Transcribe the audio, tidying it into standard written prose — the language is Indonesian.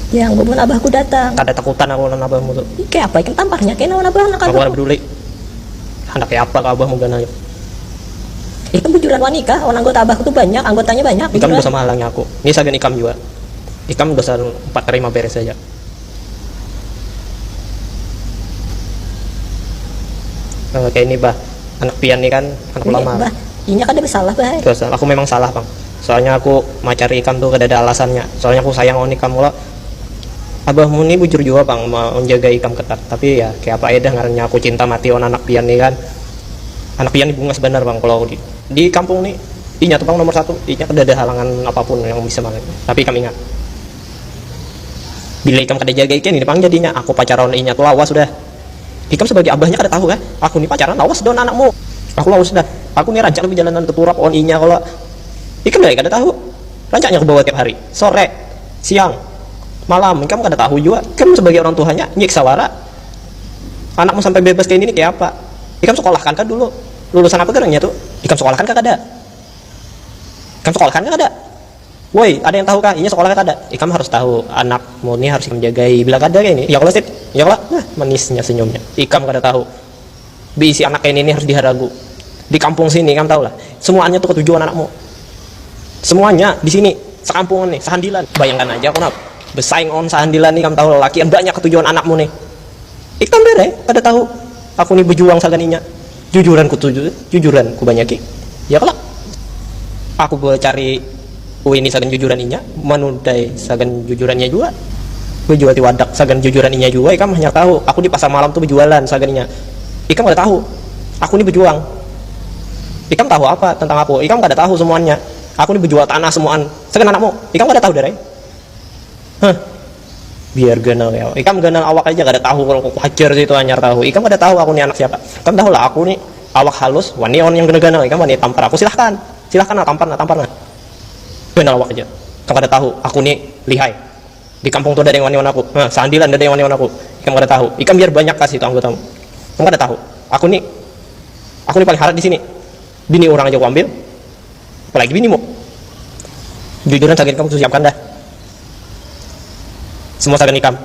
Yang bubun abahku datang. Kada takutan aku lan abahmu tuh. Kayak apa ikan tamparnya kayak naon abah anak Aku abah. kada peduli. Anak kayak apa ke abahmu gana yuk. Ikan bujuran wanita, orang anggota abahku tuh banyak, anggotanya banyak. Ikam bujuran. dosa malangnya aku. Ini sagan ikam juga. Ikam dosa 4 kali 5 beres saja. Kayak ini bah, anak pian nih kan, anak ulama. Bah, ini kan ada bersalah bah. Dosa, aku memang salah bang. Soalnya aku macari ikam tuh kada ada alasannya. Soalnya aku sayang on ikam mula. Abahmu nih bujur juga bang, mau menjaga ikam ketat. Tapi ya kayak apa dah ngarannya aku cinta mati on anak pian nih kan. Anak pian nih bunga sebenar bang. Kalau di kampung nih, inya tuh bang nomor 1. Inya kada ada halangan apapun yang bisa banget. Tapi ikam ingat, bila ikam kada jaga ikan ini bang jadinya aku pacaran inya tuh lawas sudah. Ikam sebagai abahnya kada tahu kan? Aku nih pacaran lawas don anakmu. Aku lawas sudah. Aku nih rancak lebih jalanan ke turap on inya kalau ikam dari kada tahu. Rancaknya aku bawa tiap hari, sore, siang, malam. Ikam kada tahu juga. Ikam sebagai orang tuanya nyiksa wara. Anakmu sampai bebas kayak ini kayak apa? Ikam sekolahkan kan dulu. Lulusan apa gerangnya tuh? Ikam sekolahkan kan kada? Ikam sekolahkan kan kada? Woi, ada yang tahu kah? Ini sekolah kada. Ikam harus tahu anakmu ini harus ikam jagai. Bila kada kayak ini, ya kalau sip, ya kalau nah manisnya senyumnya. Ikam kada tahu. Bisi anak kayak ini harus diharagu. Di kampung sini kamu tahu lah. Semuanya tuh ketujuan anakmu. Semuanya di sini, sekampungan nih, sehandilan. Bayangkan aja aku nak bersaing on sehandilan nih kamu tahu laki yang banyak ketujuan anakmu nih. Ikam deh, kada tahu. Aku nih berjuang saganinya. Jujuran ku banyak ki. Ya kalau aku boleh cari ini sagan jujuran inya, menudai sagan jujurannya juga. Gue jual di wadak sagan jujuran inya juga. Ikam hanya tahu aku di pasar malam tuh berjualan sagannya. Ikam gak tahu aku ini berjuang. Ikam tahu apa tentang aku? Ikam gak tahu semuanya. Aku ini berjual tanah semuaan sagan anakmu. Ikam gak tahu dari biar ganal ya. Ikam ganal awak aja gak tahu. Kalau aku hajar situ anyar tahu. Ikam gak tahu aku ini anak siapa. Ikam tahu lah aku nih awak halus wani on yang ganal. Ikam wani tampar aku. Silahkan lah tampar lah. Kenal awak aja. Kamu kada tahu aku nih lihai. Di kampung tuh ada yang wani-wan aku. Sandilan ada yang wani-wan aku. Kamu kada tahu. Ikam biar banyak kasih itu anggotamu. Kamu kada tahu. Aku nih paling harap di sini. Bini orang aja aku ambil. Apalagi binimu. Jujuran sagan kamu siapkan dah. Semua sagan ikam.